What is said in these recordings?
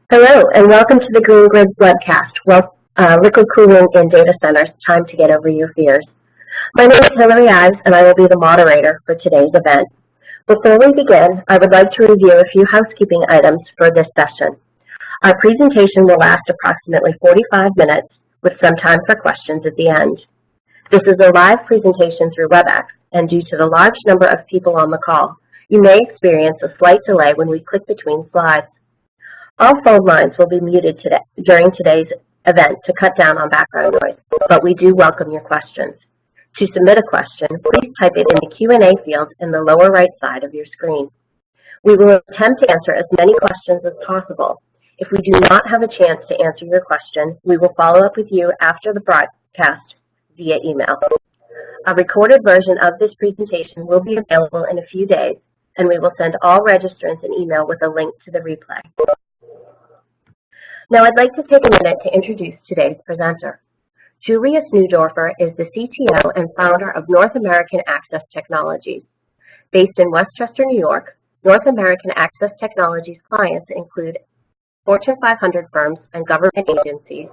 Hello, and welcome to the Green Grid webcast, Liquid Cooling in Data Centers, Time to Get Over Your Fears. My name is Hillary Ives, and I will be the moderator for today's event. Before we begin, I would like to review a few housekeeping items for this session. Our presentation will last approximately 45 minutes, with some time for questions at the end. This is a live presentation through WebEx, and due to the large number of people on the call, you may experience a slight delay when we click between slides. All phone lines will be muted during today's event to cut down on background noise, but we do welcome your questions. To submit a question, please type it in the Q&A field in the lower right side of your screen. We will attempt to answer as many questions as possible. If we do not have a chance to answer your question, we will follow up with you after the broadcast via email. A recorded version of this presentation will be available in a few days, and we will send all registrants an email with a link to the replay. Now I'd like to take a minute to introduce today's presenter. Julius Neudorfer is the CTO and founder of North American Access Technologies. Based in Westchester, New York, North American Access Technologies clients include Fortune 500 firms and government agencies,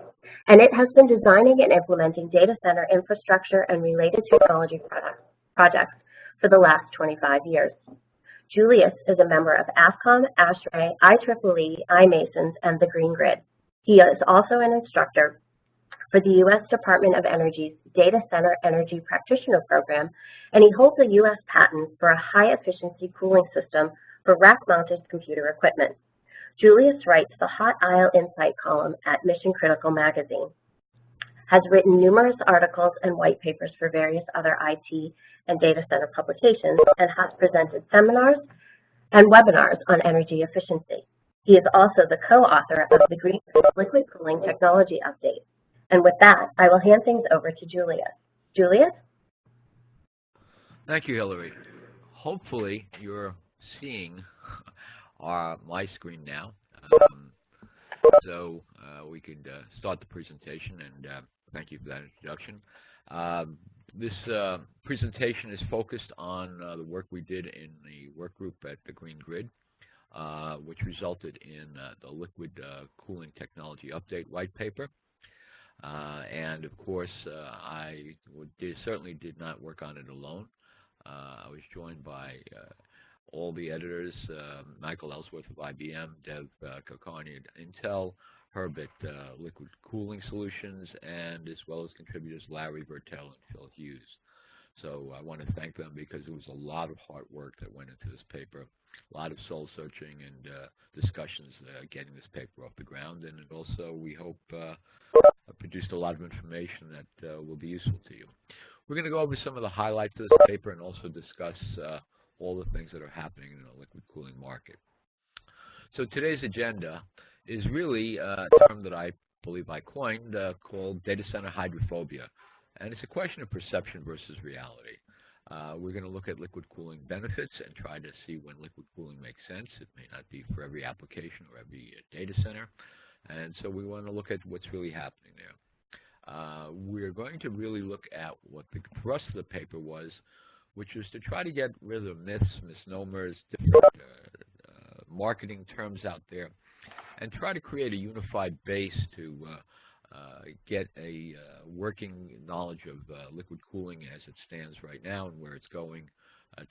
and it has been designing and implementing data center infrastructure and related technology projects for the last 25 years. Julius is a member of AFCOM, ASHRAE, IEEE, iMasons, and the Green Grid. He is also an instructor for the U.S. Department of Energy's Data Center Energy Practitioner Program, and he holds a U.S. patent for a high-efficiency cooling system for rack-mounted computer equipment. Julius writes the Hot Aisle Insight column at Mission Critical magazine, has written numerous articles and white papers for various other IT and data center publications, and has presented seminars and webinars on energy efficiency. He is also the co-author of the Green Liquid Cooling Technology Update. And with that, I will hand things over to Julius. Julius? Thank you, Hillary. Hopefully you're seeing my screen now. So we could start the presentation, and thank you for that introduction. This presentation is focused on the work we did in the work group at the Green Grid, which resulted in the Liquid Cooling Technology Update white paper. And of course, I certainly did not work on it alone. I was joined by all the editors, Michael Ellsworth of IBM, Dev Kulkarni at Intel, Herb at Liquid Cooling Solutions, and as well as contributors Larry Vertel and Phil Hughes. So I want to thank them because it was a lot of hard work that went into this paper, a lot of soul searching and discussions getting this paper off the ground, and it also, we hope, produced a lot of information that will be useful to you. We're going to go over some of the highlights of this paper and also discuss all the things that are happening in the liquid cooling market. So today's agenda is really a term that I believe I coined called data center hydrophobia. And it's a question of perception versus reality. We're going to look at liquid cooling benefits and try to see when liquid cooling makes sense. It may not be for every application or every data center. And so we want to look at what's really happening there. We're going to really look at what the thrust of the paper was, which is to try to get rid of myths, misnomers, different marketing terms out there, and try to create a unified base to get a working knowledge of liquid cooling as it stands right now and where it's going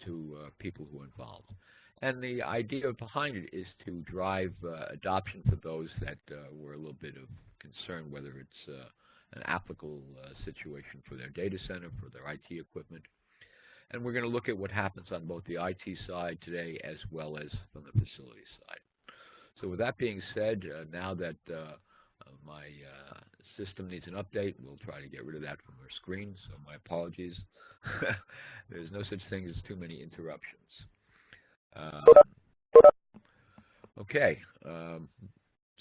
to people who are involved. And the idea behind it is to drive adoption for those that were a little bit of concern, whether it's an applicable situation for their data center, for their IT equipment. And we're going to look at what happens on both the IT side today as well as from the facility side. So with that being said, now that my system needs an update, we'll try to get rid of that from our screen, so my apologies. There's no such thing as too many interruptions. Okay,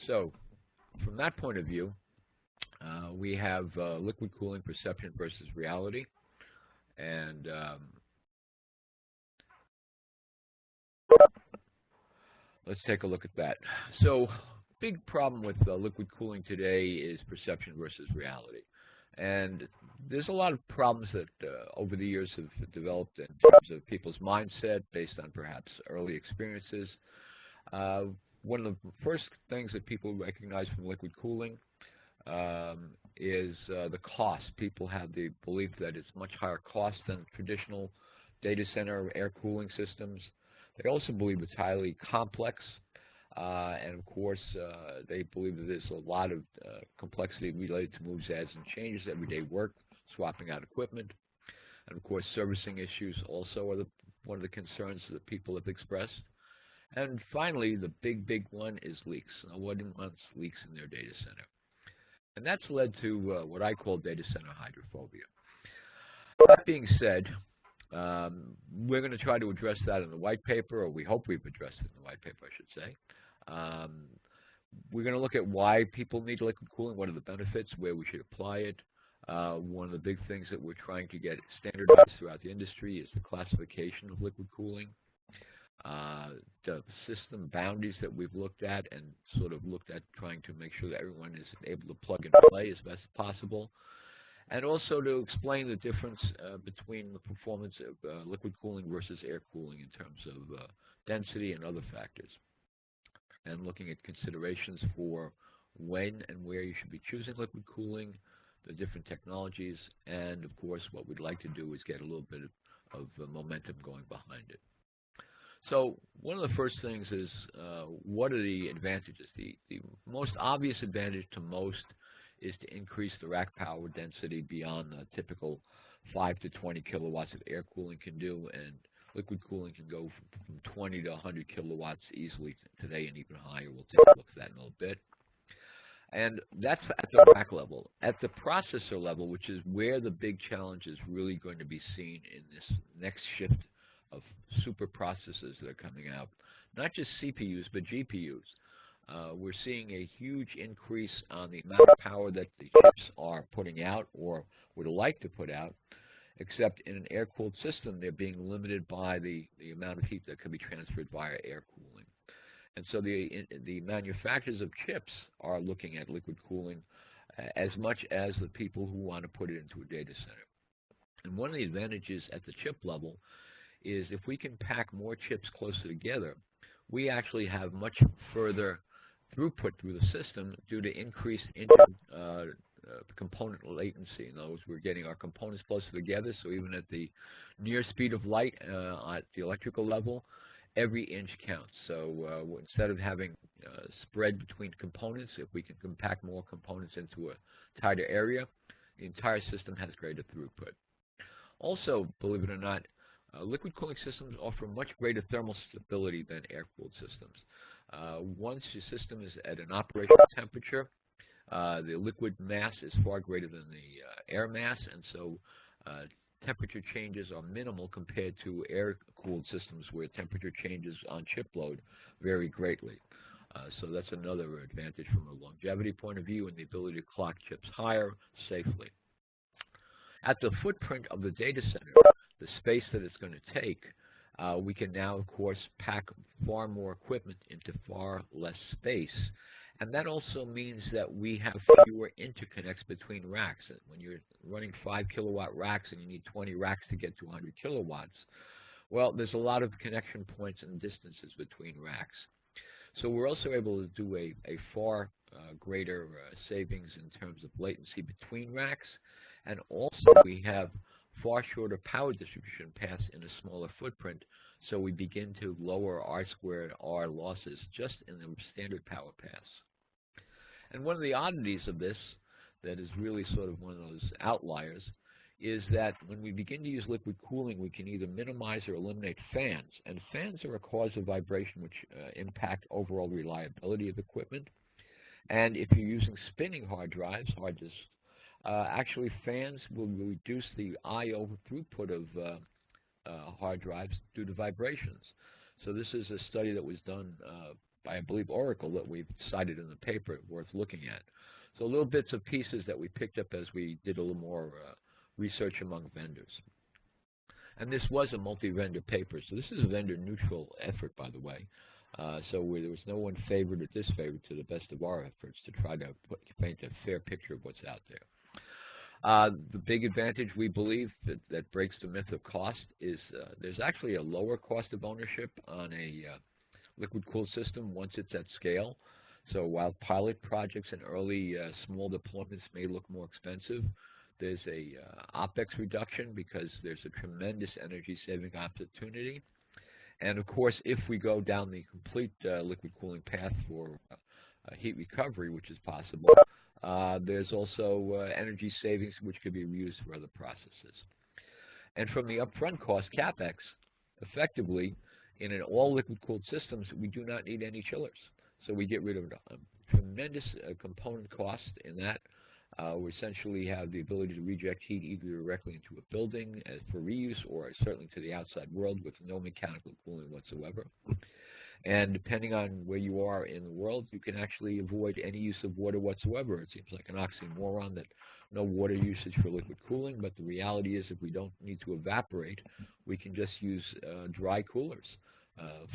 so from that point of view, we have liquid cooling perception versus reality, and let's take a look at that. So big problem with liquid cooling today is perception versus reality. And there's a lot of problems that over the years have developed in terms of people's mindset based on perhaps early experiences. one of the first things that people recognize from liquid cooling is the cost. People have the belief that it's much higher cost than traditional data center air cooling systems. They also believe it's highly complex, and of course they believe that there's a lot of complexity related to moves, adds, and changes, everyday work, swapping out equipment, and of course servicing issues also are one of the concerns that people have expressed. And finally, the big one is leaks. Nobody wants leaks in their data center. And that's led to what I call data center hydrophobia. That being said, we're going to try to address that in the white paper, or we hope we've addressed it in the white paper, I should say. We're going to look at why people need liquid cooling, what are the benefits, where we should apply it. One of the big things that we're trying to get standardized throughout the industry is the classification of liquid cooling. The system boundaries that we've looked at and sort of looked at trying to make sure that everyone is able to plug and play as best as possible. And also to explain the difference between the performance of liquid cooling versus air cooling in terms of density and other factors. And looking at considerations for when and where you should be choosing liquid cooling, the different technologies, and of course what we'd like to do is get a little bit of momentum going behind it. So one of the first things is what are the advantages? The most obvious advantage to most is to increase the rack power density beyond the typical 5 to 20 kilowatts of air cooling can do, and liquid cooling can go from 20 to 100 kilowatts easily today and even higher. We'll take a look at that in a little bit. And that's at the rack level. At the processor level, which is where the big challenge is really going to be seen in this next shift of super processors that are coming out, not just CPUs, but GPUs. We're seeing a huge increase on the amount of power that the chips are putting out or would like to put out, except in an air-cooled system, they're being limited by the amount of heat that can be transferred via air cooling. And so the manufacturers of chips are looking at liquid cooling as much as the people who want to put it into a data center. And one of the advantages at the chip level is if we can pack more chips closer together, we actually have much further throughput through the system due to increased component latency. In other words, we're getting our components closer together, so even at the near speed of light at the electrical level, every inch counts. So instead of having spread between components, if we can compact more components into a tighter area, the entire system has greater throughput. Also, believe it or not, liquid cooling systems offer much greater thermal stability than air-cooled systems. Once your system is at an operational temperature, the liquid mass is far greater than the air mass, and so temperature changes are minimal compared to air-cooled systems where temperature changes on chip load vary greatly. So that's another advantage from a longevity point of view and the ability to clock chips higher safely. At the footprint of the data center, the space that it's going to take, we can now, of course, pack far more equipment into far less space. And that also means that we have fewer interconnects between racks. When you're running 5 kilowatt racks and you need 20 racks to get to 100 kilowatts, well, there's a lot of connection points and distances between racks. So we're also able to do a far greater savings in terms of latency between racks. And also we have far shorter power distribution paths in a smaller footprint, so we begin to lower R squared R losses just in the standard power paths. And one of the oddities of this that is really sort of one of those outliers is that when we begin to use liquid cooling, we can either minimize or eliminate fans. And fans are a cause of vibration which impact overall reliability of equipment. And if you're using spinning hard drives, actually fans will reduce the I/O throughput of hard drives due to vibrations. So this is a study that was done by, I believe, Oracle that we've cited in the paper, worth looking at. So little bits and pieces that we picked up as we did a little more research among vendors. And this was a multi-vendor paper, so this is a vendor-neutral effort, by the way. So there was no one favored or disfavored to the best of our efforts to try to paint a fair picture of what's out there. The big advantage we believe that breaks the myth of cost is there's actually a lower cost of ownership on a liquid-cooled system once it's at scale. So while pilot projects and early small deployments may look more expensive, there's a OpEx reduction because there's a tremendous energy-saving opportunity. And of course, if we go down the complete liquid cooling path for heat recovery, which is possible, there's also energy savings which could be reused for other processes. And from the upfront cost, CapEx, effectively, in an all liquid-cooled systems, we do not need any chillers. So we get rid of a tremendous component cost in that. We essentially have the ability to reject heat either directly into a building as for reuse or certainly to the outside world with no mechanical cooling whatsoever. And depending on where you are in the world, you can actually avoid any use of water whatsoever. It seems like an oxymoron that no water usage for liquid cooling, but the reality is if we don't need to evaporate, we can just use dry coolers,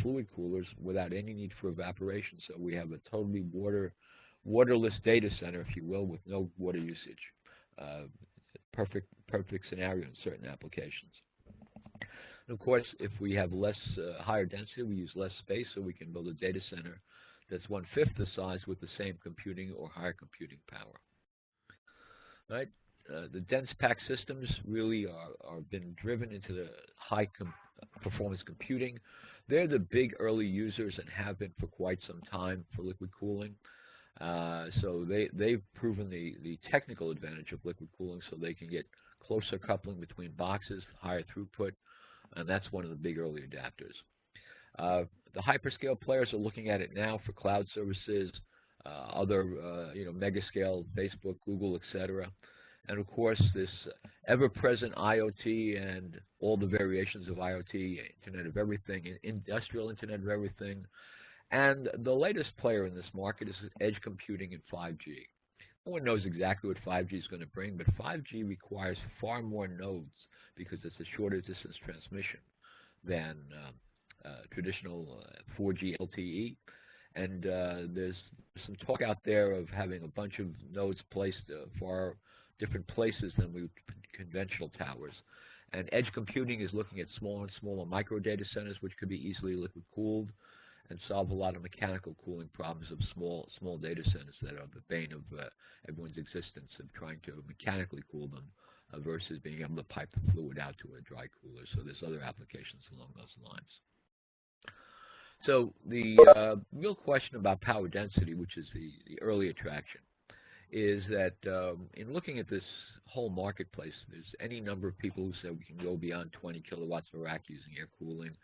fluid coolers, without any need for evaporation. So we have a totally waterless data center, if you will, with no water usage. Perfect scenario in certain applications. And of course, if we have higher density, we use less space, so we can build a data center that's 1/5 the size with the same computing or higher computing power. Right? The dense pack systems really are been driven into the high performance computing. They're the big early users and have been for quite some time for liquid cooling. So they've proven the technical advantage of liquid cooling, so they can get closer coupling between boxes, higher throughput, and that's one of the big early adapters. The hyperscale players are looking at it now for cloud services, other mega scale, Facebook, Google, etc. And of course, this ever-present IoT and all the variations of IoT, Internet of Everything, industrial Internet of Everything. And the latest player in this market is edge computing and 5G. No one knows exactly what 5G is going to bring, but 5G requires far more nodes because it's a shorter distance transmission than traditional 4G LTE. And there's some talk out there of having a bunch of nodes placed far different places than conventional towers. And edge computing is looking at smaller and smaller micro data centers, which could be easily liquid cooled and solve a lot of mechanical cooling problems of small data centers that are the bane of everyone's existence, of trying to mechanically cool them versus being able to pipe the fluid out to a dry cooler. So there's other applications along those lines. So the real question about power density, which is the early attraction, is that in looking at this whole marketplace, there's any number of people who say we can go beyond 20 kilowatts per rack using air cooling.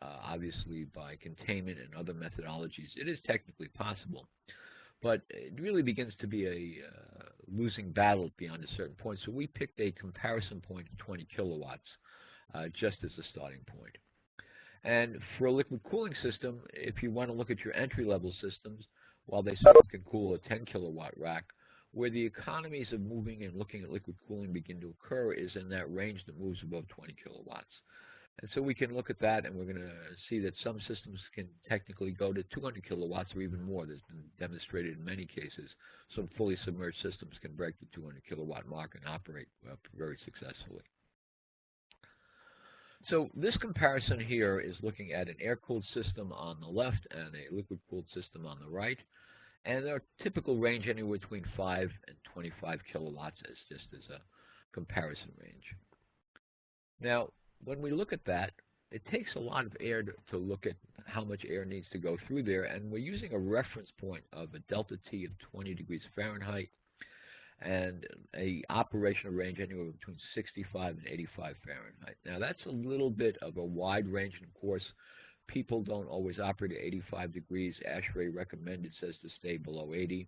Obviously, by containment and other methodologies, it is technically possible. But it really begins to be a losing battle beyond a certain point. So we picked a comparison point of 20 kilowatts just as a starting point. And for a liquid cooling system, if you want to look at your entry-level systems, while they certainly can cool a 10 kilowatt rack, where the economies of moving and looking at liquid cooling begin to occur is in that range that moves above 20 kilowatts. And so we can look at that, and we're going to see that some systems can technically go to 200 kilowatts or even more. There's been demonstrated in many cases. Some fully submerged systems can break the 200 kilowatt mark and operate very successfully. So this comparison here is looking at an air-cooled system on the left and a liquid-cooled system on the right. And their typical range anywhere between 5 and 25 kilowatts just as a comparison range. Now, when we look at that, it takes a lot of air to look at how much air needs to go through there, and we're using a reference point of a DeltaT of 20 degrees Fahrenheit and a operational range anywhere between 65 and 85 Fahrenheit. Now, that's a little bit of a wide range, and of course, people don't always operate at 85 degrees. ASHRAE recommended says to stay below 80.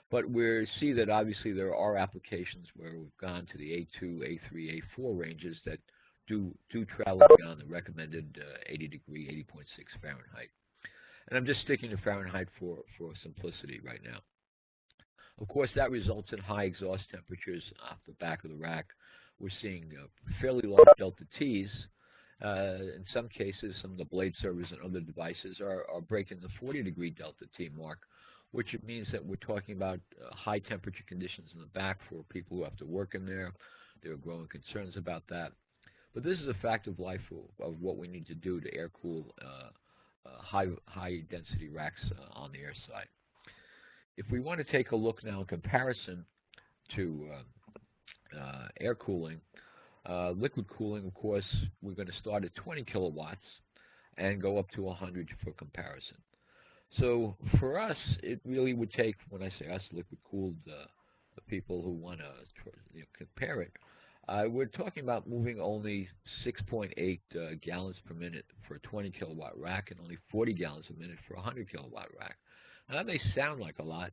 But we see that obviously there are applications where we've gone to the A2, A3, A4 ranges that do travel beyond the recommended 80 degree, 80.6 Fahrenheit. And I'm just sticking to Fahrenheit for simplicity right now. Of course, that results in high exhaust temperatures off the back of the rack. We're seeing fairly large DeltaTs. In some cases, some of the blade servers and other devices are breaking the 40 degree DeltaT mark, which means that we're talking about high temperature conditions in the back for people who have to work in there. There are growing concerns about that. But this is a fact of life of what we need to do to air cool high density racks on the air side. If we want to take a look now in comparison to air cooling, liquid cooling, of course, we're going to start at 20 kilowatts and go up to 100 for comparison. So for us, it really would take, when I say us, liquid-cooled the people who want to compare it, we're talking about moving only 6.8 gallons per minute for a 20 kilowatt rack and only 40 gallons a minute for a 100 kilowatt rack. Now, that may sound like a lot,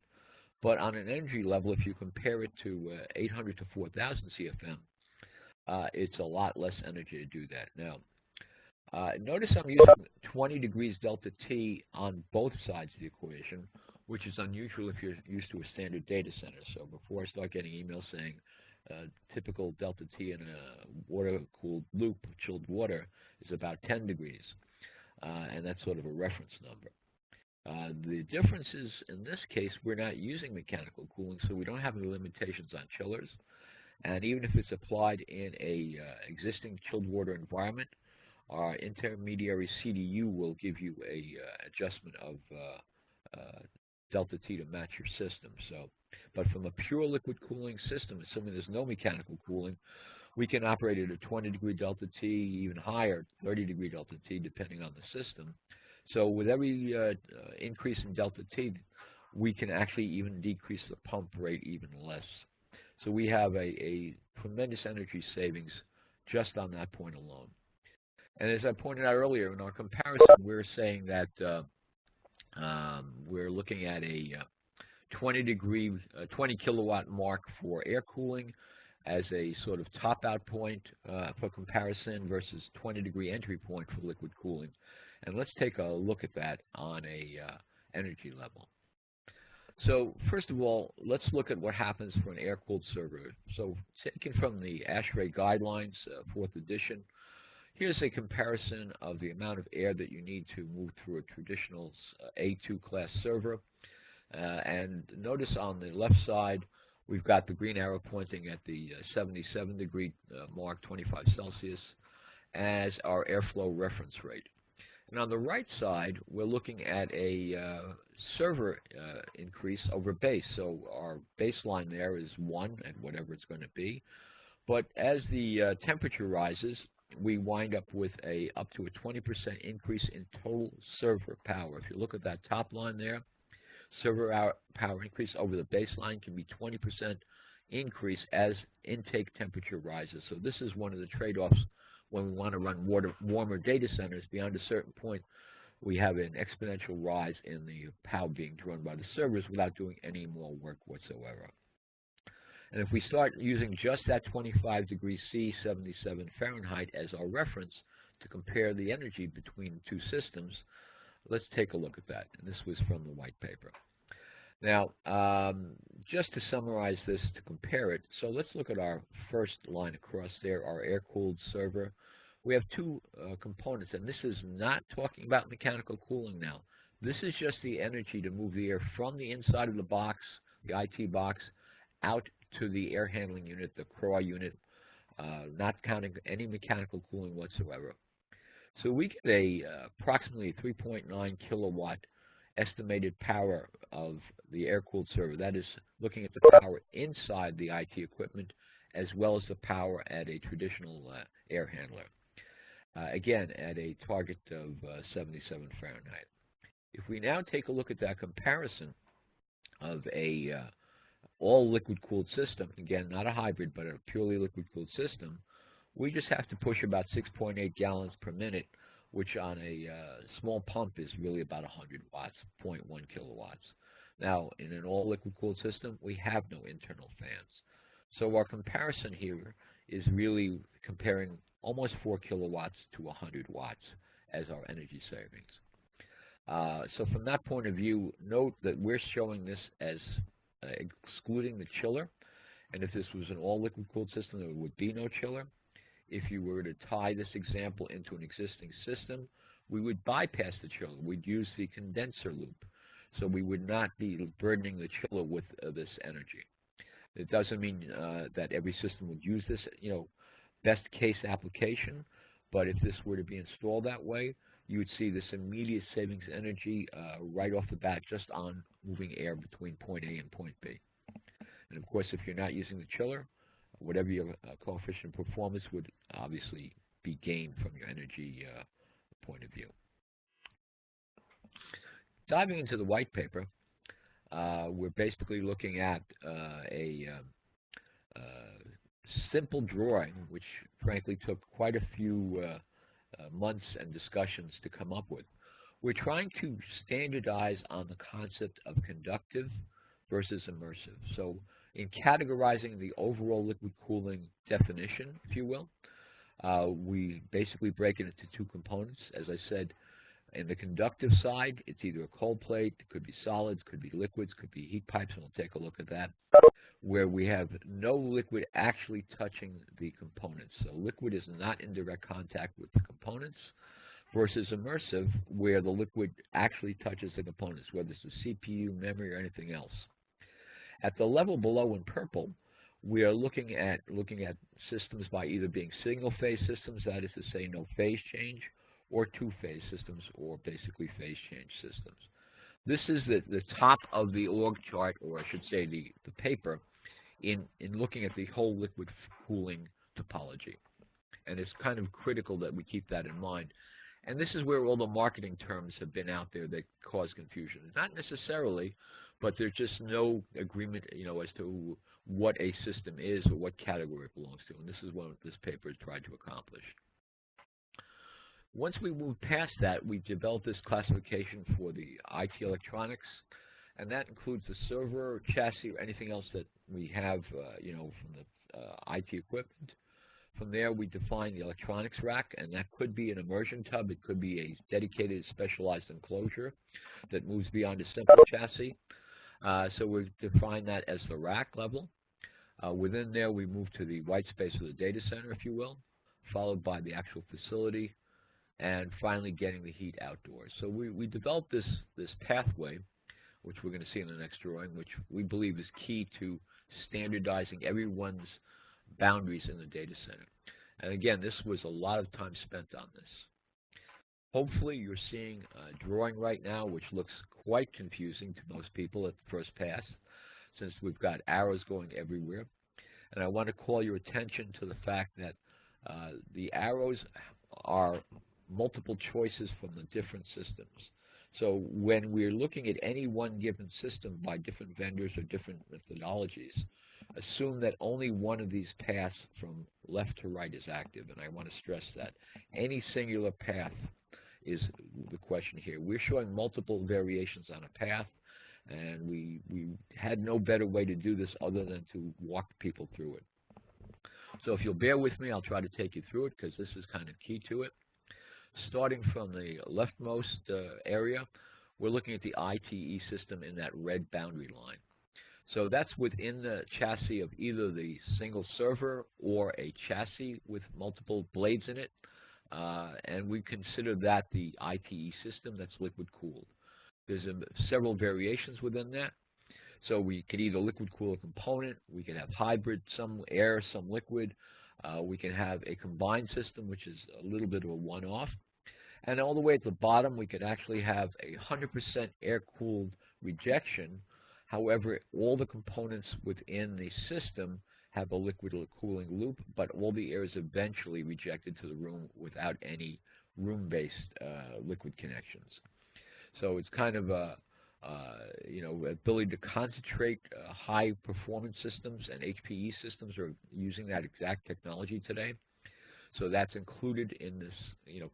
but on an energy level, if you compare it to 800 to 4,000 CFM, it's a lot less energy to do that. Now, notice I'm using 20 degrees delta T on both sides of the equation, which is unusual if you're used to a standard data center. So before I start getting emails saying typical delta T in a water-cooled loop, chilled water, is about 10 degrees, and that's sort of a reference number. The difference is, in this case, we're not using mechanical cooling, so we don't have any limitations on chillers. And even if it's applied in a existing chilled water environment, our intermediary CDU will give you a adjustment of delta T to match your system. So, but from a pure liquid cooling system, assuming there's no mechanical cooling, we can operate at a 20 degree delta T, even higher, 30 degree delta T, depending on the system. So with every increase in delta T, we can actually even decrease the pump rate even less. So we have a tremendous energy savings just on that point alone. And as I pointed out earlier, in our comparison, we're saying that we're looking at a 20 kilowatt mark for air cooling as a sort of top out point for comparison versus 20 degree entry point for liquid cooling. And let's take a look at that on a energy level. So first of all, let's look at what happens for an air-cooled server. So taken from the ASHRAE guidelines, 4th edition, here's a comparison of the amount of air that you need to move through a traditional A2 class server. And notice on the left side, we've got the green arrow pointing at the 77 degree mark, 25 Celsius, as our airflow reference rate. And on the right side, we're looking at a server increase over base. So our baseline there is 1 at whatever it's going to be. But as the temperature rises, we wind up with up to a 20% increase in total server power. If you look at that top line there, server power increase over the baseline can be 20% increase as intake temperature rises. So this is one of the trade-offs when we want to run warmer data centers. Beyond a certain point, we have an exponential rise in the power being drawn by the servers without doing any more work whatsoever. And if we start using just that 25 degrees C, 77 Fahrenheit as our reference to compare the energy between the two systems, let's take a look at that. And this was from the white paper. Now, just to summarize this, to compare it, so let's look at our first line across there, our air-cooled server. We have two components, and this is not talking about mechanical cooling now. This is just the energy to move the air from the inside of the box, the IT box, out to the air handling unit, the CRAW unit, not counting any mechanical cooling whatsoever. So we get approximately 3.9 kilowatt estimated power of the air-cooled server. That is looking at the power inside the IT equipment as well as the power at a traditional air handler. Again, at a target of 77 Fahrenheit. If we now take a look at that comparison of a all liquid-cooled system, again, not a hybrid, but a purely liquid-cooled system, we just have to push about 6.8 gallons per minute, which on a small pump is really about 100 watts, 0.1 kilowatts. Now, in an all liquid-cooled system, we have no internal fans. So our comparison here is really comparing almost 4 kilowatts to 100 watts as our energy savings. So from that point of view, note that we're showing this as excluding the chiller. And if this was an all liquid-cooled system, there would be no chiller. If you were to tie this example into an existing system, we would bypass the chiller. We'd use the condenser loop. So we would not be burdening the chiller with this energy. It doesn't mean that every system would use this, best case application, but if this were to be installed that way, you would see this immediate savings energy right off the bat just on moving air between point A and point B. And of course, if you're not using the chiller, whatever your coefficient of performance would obviously be gained from your energy point of view. Diving into the white paper, we're basically looking at a simple drawing, which frankly took quite a few months and discussions to come up with. We're trying to standardize on the concept of conductive versus immersive. So in categorizing the overall liquid cooling definition, if you will, we basically break it into two components. As I said, in the conductive side, it's either a cold plate, it could be solids, could be liquids, could be heat pipes, and we'll take a look at that, where we have no liquid actually touching the components. So liquid is not in direct contact with the components, versus immersive, where the liquid actually touches the components, whether it's the CPU, memory, or anything else. At the level below in purple, we are looking at systems by either being single-phase systems, that is to say no phase change, or two-phase systems, or basically phase change systems. This is the top of the org chart, or I should say the paper, in looking at the whole liquid cooling topology. And it's kind of critical that we keep that in mind. And this is where all the marketing terms have been out there that cause confusion. Not necessarily, but there's just no agreement, as to what a system is or what category it belongs to. And this is what this paper has tried to accomplish. Once we move past that, we developed this classification for the IT electronics, and that includes the server, chassis, or anything else that we have, from the IT equipment. From there, we define the electronics rack, and that could be an immersion tub. It could be a dedicated, specialized enclosure that moves beyond a simple chassis. So we define that as the rack level. Within there, we move to the white space of the data center, if you will, followed by the actual facility, and finally getting the heat outdoors. So we developed this pathway, which we're going to see in the next drawing, which we believe is key to standardizing everyone's boundaries in the data center. And again, this was a lot of time spent on this. Hopefully you're seeing a drawing right now which looks quite confusing to most people at the first pass, since we've got arrows going everywhere. And I want to call your attention to the fact that the arrows are multiple choices from the different systems. So when we're looking at any one given system by different vendors or different methodologies, assume that only one of these paths from left to right is active, and I want to stress that. Any singular path is the question here. We're showing multiple variations on a path, and we had no better way to do this other than to walk people through it. So if you'll bear with me, I'll try to take you through it because this is kind of key to it. Starting from the leftmost area, we're looking at the ITE system in that red boundary line. So that's within the chassis of either the single server or a chassis with multiple blades in it, and we consider that the ITE system that's liquid cooled. There's several variations within that. So we could either liquid cool a component, we can have hybrid, some air, some liquid, we can have a combined system, which is a little bit of a one-off. And all the way at the bottom, we could actually have a 100% air-cooled rejection. However, all the components within the system have a liquid cooling loop, but all the air is eventually rejected to the room without any room-based liquid connections. So it's kind of a ability to concentrate high-performance systems, and HPE systems are using that exact technology today. So that's included in this,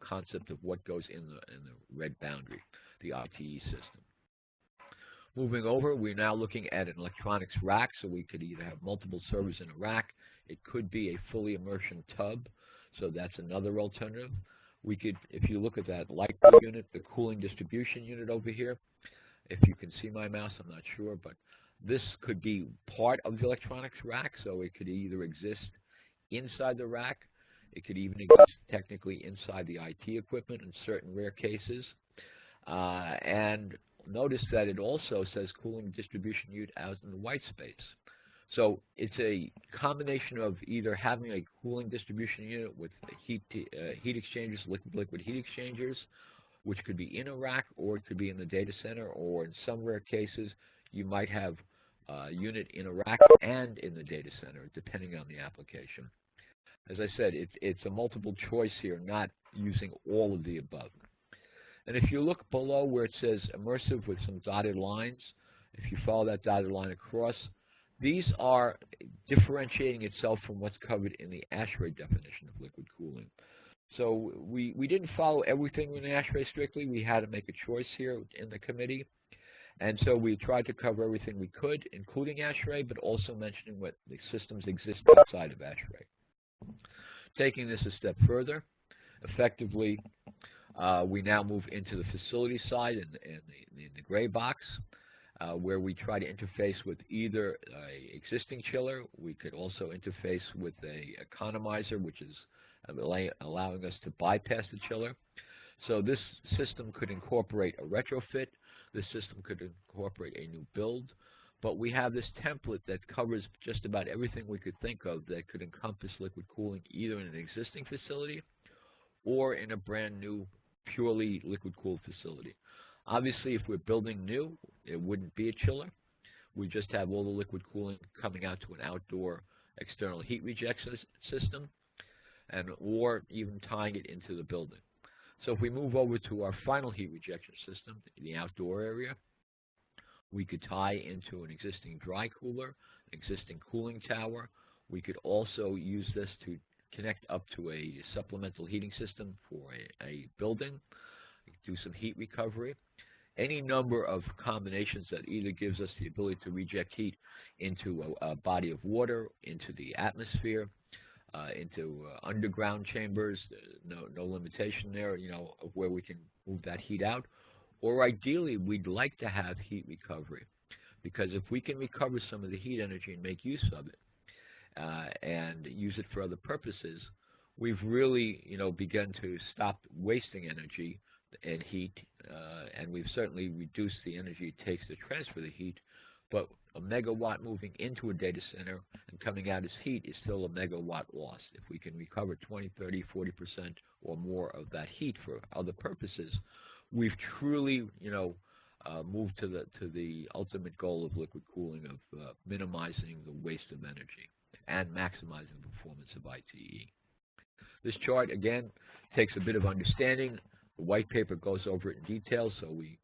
concept of what goes in the red boundary, the ITE system. Moving over, we're now looking at an electronics rack, so we could either have multiple servers in a rack. It could be a fully immersion tub, so that's another alternative. We could, if you look at that light blue unit, the cooling distribution unit over here, if you can see my mouse, I'm not sure, but this could be part of the electronics rack, so it could either exist inside the rack, it could even exist technically inside the IT equipment in certain rare cases. And notice that it also says cooling distribution unit out in the white space. So it's a combination of either having a cooling distribution unit with heat exchangers, liquid-liquid heat exchangers, which could be in a rack or it could be in the data center, or in some rare cases, you might have a unit in a rack and in the data center, depending on the application. As I said, it's a multiple choice here, not using all of the above. And if you look below where it says immersive with some dotted lines, if you follow that dotted line across, these are differentiating itself from what's covered in the ASHRAE definition of liquid cooling. So we didn't follow everything in the ASHRAE strictly. We had to make a choice here in the committee. And so we tried to cover everything we could, including ASHRAE, but also mentioning what the systems exist outside of ASHRAE. Taking this a step further, effectively, we now move into the facility side in the gray box, where we try to interface with either an existing chiller. We could also interface with an economizer, which is allowing us to bypass the chiller. So this system could incorporate a retrofit. This system could incorporate a new build. But we have this template that covers just about everything we could think of that could encompass liquid cooling either in an existing facility or in a brand new, purely liquid-cooled facility. Obviously, if we're building new, it wouldn't be a chiller. We just have all the liquid cooling coming out to an outdoor external heat rejection system, or even tying it into the building. So if we move over to our final heat rejection system in the outdoor area, we could tie into an existing dry cooler, an existing cooling tower. We could also use this to connect up to a supplemental heating system for a building, do some heat recovery. Any number of combinations that either gives us the ability to reject heat into a body of water, into the atmosphere, into underground chambers, no limitation there, of where we can move that heat out. Or ideally, we'd like to have heat recovery, because if we can recover some of the heat energy and make use of it, and use it for other purposes, we've really, begun to stop wasting energy and heat, and we've certainly reduced the energy it takes to transfer the heat. But a megawatt moving into a data center and coming out as heat is still a megawatt loss. If we can recover 20, 30, 40% or more of that heat for other purposes, we've truly, moved to the ultimate goal of liquid cooling, of minimizing the waste of energy and maximizing the performance of ITE. This chart, again, takes a bit of understanding. The white paper goes over it in detail, so we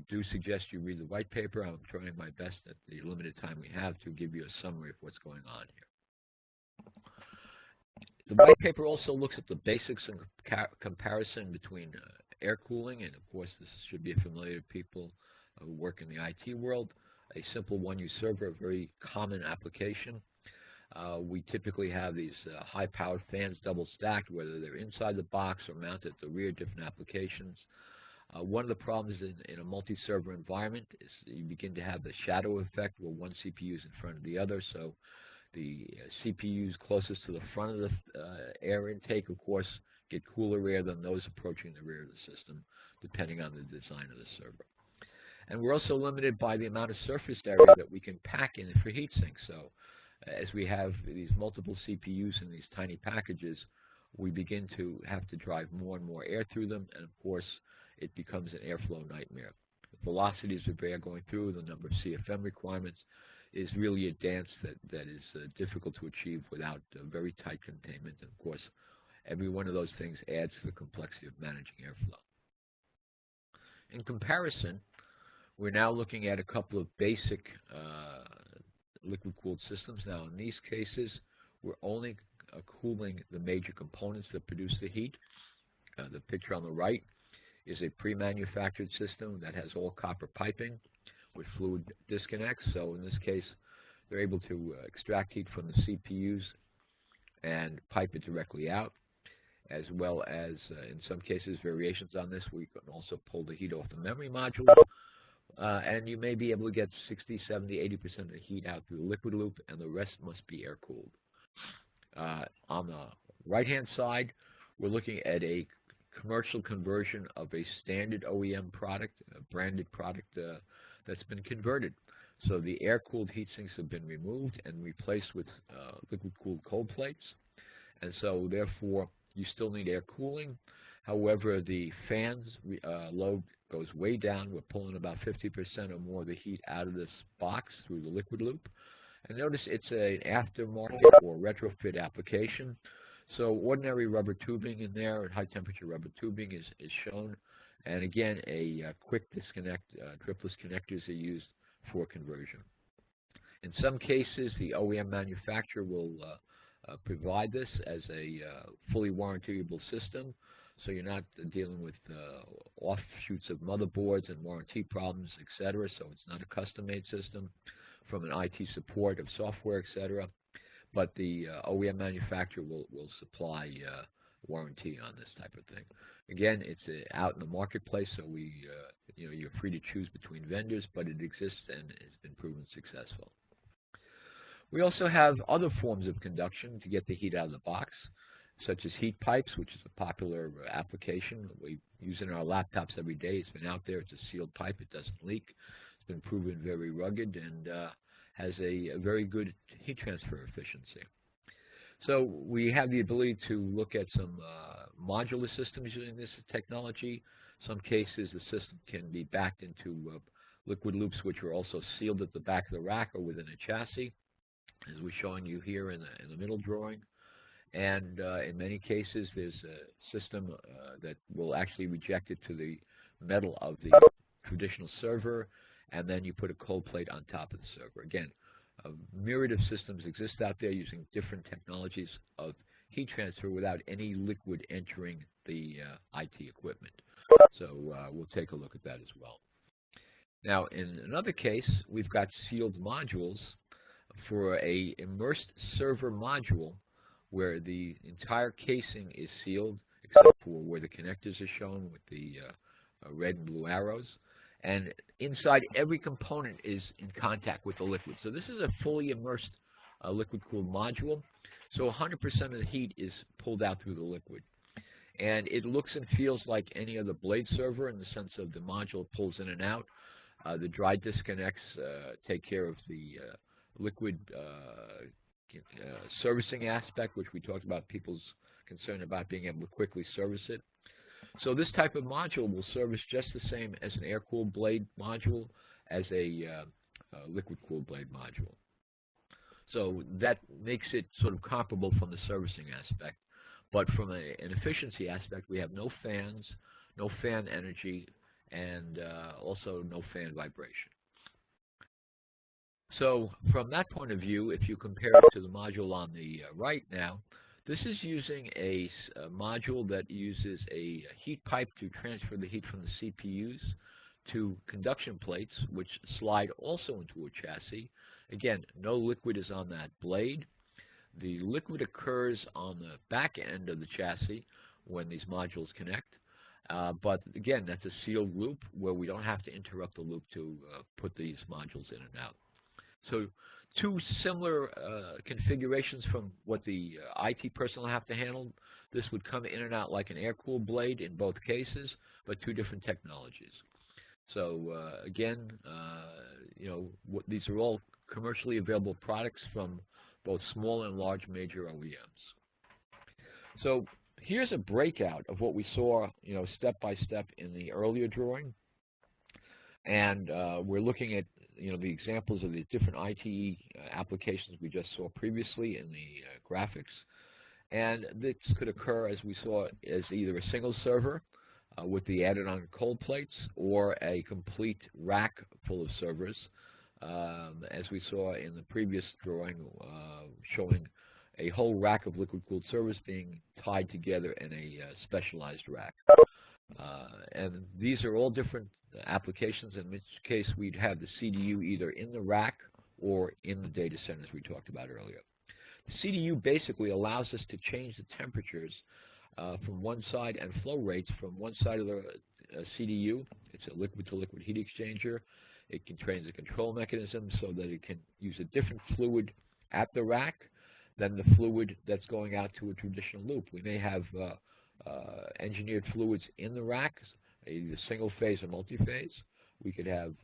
do suggest you read the white paper. I'm trying my best at the limited time we have to give you a summary of what's going on here. The white paper also looks at the basics and comparison between air cooling, and of course this should be familiar to people who work in the IT world. A simple one-use server, a very common application. We typically have these high-powered fans double stacked, whether they're inside the box or mounted at the rear, different applications. One of the problems in a multi-server environment is you begin to have the shadow effect where one CPU is in front of the other. So the CPUs closest to the front of the air intake, of course, get cooler air than those approaching the rear of the system, depending on the design of the server. And we're also limited by the amount of surface area that we can pack in for heat sinks. So as we have these multiple CPUs in these tiny packages, we begin to have to drive more and more air through them, and of course it becomes an airflow nightmare. The velocities of air going through, the number of CFM requirements, is really a dance that is difficult to achieve without very tight containment. And of course, every one of those things adds to the complexity of managing airflow. In comparison, we're now looking at a couple of basic liquid-cooled systems. Now, in these cases, we're only cooling the major components that produce the heat. The picture on the right is a pre-manufactured system that has all copper piping with fluid disconnects. So in this case, they're able to extract heat from the CPUs and pipe it directly out, as well as, in some cases, variations on this. We can also pull the heat off the memory module, and you may be able to get 60, 70, 80% of the heat out through the liquid loop, and the rest must be air-cooled. On the right-hand side, we're looking at a commercial conversion of a standard OEM product, a branded product that's been converted. So the air-cooled heat sinks have been removed and replaced with liquid-cooled cold plates. And so therefore, you still need air cooling. However, the fans load goes way down. We're pulling about 50% or more of the heat out of this box through the liquid loop. And notice it's an aftermarket or retrofit application. So ordinary rubber tubing in there, and high temperature rubber tubing is shown. And again, a quick disconnect, dripless connectors are used for conversion. In some cases, the OEM manufacturer will provide this as a fully warrantyable system, so you're not dealing with offshoots of motherboards and warranty problems, etc. So it's not a custom-made system from an IT support of software, etc. But the OEM manufacturer will supply warranty on this type of thing. Again, it's out in the marketplace, so you're free to choose between vendors, but it exists and has been proven successful. We also have other forms of conduction to get the heat out of the box, such as heat pipes, which is a popular application we use in our laptops every day. It's been out there. It's a sealed pipe. It doesn't leak. It's been proven very rugged and has a very good heat transfer efficiency. So we have the ability to look at some modular systems using this technology. Some cases the system can be backed into liquid loops, which are also sealed at the back of the rack or within a chassis, as we're showing you here in the middle drawing. And in many cases, there's a system that will actually reject it to the metal of the traditional server, and then you put a cold plate on top of the server. Again, a myriad of systems exist out there using different technologies of heat transfer without any liquid entering the IT equipment. So we'll take a look at that as well. Now, in another case, we've got sealed modules for a immersed server module where the entire casing is sealed except for where the connectors are shown with the red and blue arrows. And inside, every component is in contact with the liquid. So this is a fully immersed liquid-cooled module. So 100% of the heat is pulled out through the liquid. And it looks and feels like any other blade server in the sense of the module pulls in and out. The dry disconnects take care of the liquid servicing aspect, which we talked about, people's concern about being able to quickly service it. So this type of module will service just the same as an air-cooled blade module as a liquid-cooled blade module. So that makes it sort of comparable from the servicing aspect. But from an efficiency aspect, we have no fans, no fan energy, and also no fan vibration. So from that point of view, if you compare it to the module on the right now, this is using a module that uses a heat pipe to transfer the heat from the CPUs to conduction plates, which slide also into a chassis. Again, no liquid is on that blade. The liquid occurs on the back end of the chassis when these modules connect. But again, that's a sealed loop where we don't have to interrupt the loop to put these modules in and out. So two similar configurations from what the IT personnel have to handle. This would come in and out like an air-cooled blade in both cases, but two different technologies. So again, these are all commercially available products from both small and large major OEMs. So here's a breakout of what we saw, step by step in the earlier drawing. And we're looking at the examples of the different ITE applications we just saw previously in the graphics. And this could occur, as we saw, as either a single server with the added on cold plates or a complete rack full of servers, as we saw in the previous drawing showing a whole rack of liquid-cooled servers being tied together in a specialized rack. And these are all different applications, in which case we'd have the CDU either in the rack or in the data center, as we talked about earlier. The CDU basically allows us to change the temperatures from one side and flow rates from one side of the CDU. It's a liquid-to-liquid heat exchanger. It contains a control mechanism so that it can use a different fluid at the rack than the fluid that's going out to a traditional loop. We may have engineered fluids in the rack, either single-phase or multi-phase. We could have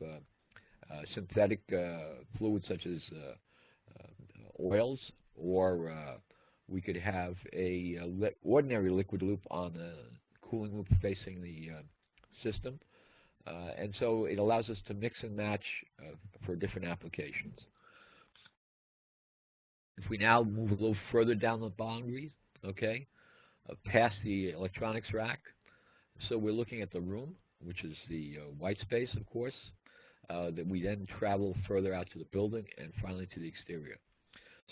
synthetic fluids such as oils, or we could have a ordinary liquid loop on the cooling loop facing the system. And so it allows us to mix and match for different applications. If we now move a little further down the boundaries, okay, past the electronics rack, so we're looking at the room, which is the white space, of course, that we then travel further out to the building and finally to the exterior.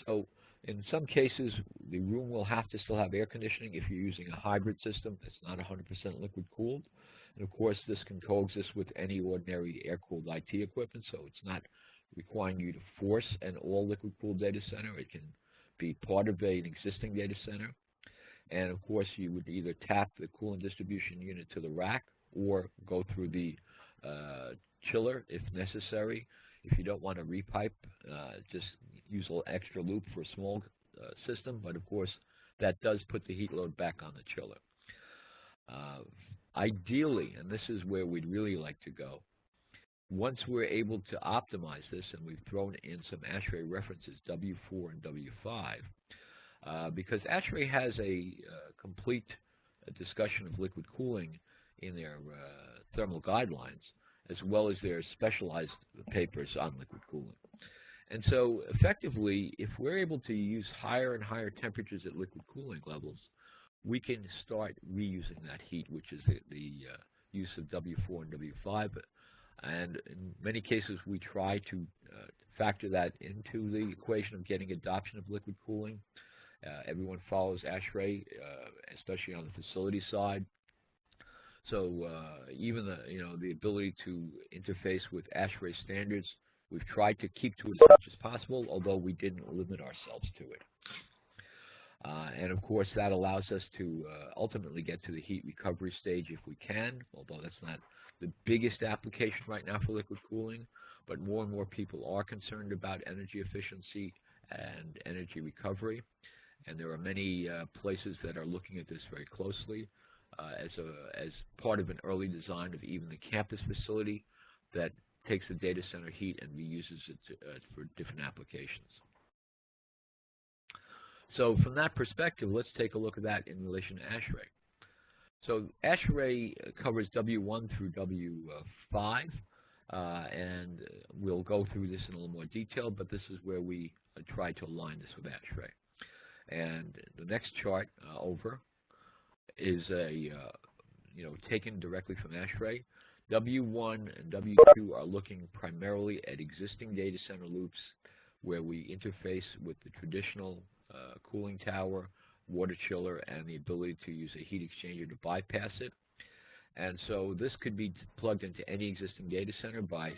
So in some cases, the room will have to still have air conditioning if you're using a hybrid system that's not 100% liquid cooled. And of course, this can coexist with any ordinary air-cooled IT equipment, so it's not requiring you to force an all-liquid cooled data center. It can be part of an existing data center. And of course, you would either tap the cooling distribution unit to the rack or go through the chiller if necessary. If you don't want to repipe, just use a little extra loop for a small system, but of course, that does put the heat load back on the chiller. Ideally, and this is where we'd really like to go, once we're able to optimize this, and we've thrown in some ASHRAE references, W4 and W5, because ASHRAE has a complete discussion of liquid cooling in their thermal guidelines, as well as their specialized papers on liquid cooling. And so effectively, if we're able to use higher and higher temperatures at liquid cooling levels, we can start reusing that heat, which is the use of W4 and W5. And in many cases, we try to factor that into the equation of getting adoption of liquid cooling. Everyone follows ASHRAE, especially on the facility side. So even the ability to interface with ASHRAE standards, we've tried to keep to as much as possible, although we didn't limit ourselves to it. And of course, that allows us to ultimately get to the heat recovery stage if we can, although that's not the biggest application right now for liquid cooling, but more and more people are concerned about energy efficiency and energy recovery. And there are many places that are looking at this very closely as part of an early design of even the campus facility that takes the data center heat and reuses it for different applications. So from that perspective, let's take a look at that in relation to ASHRAE. So ASHRAE covers W1 through W5, and we'll go through this in a little more detail, but this is where we try to align this with ASHRAE. And the next chart over is taken directly from ASHRAE. W1 and W2 are looking primarily at existing data center loops where we interface with the traditional cooling tower, water chiller, and the ability to use a heat exchanger to bypass it. And so this could be plugged into any existing data center by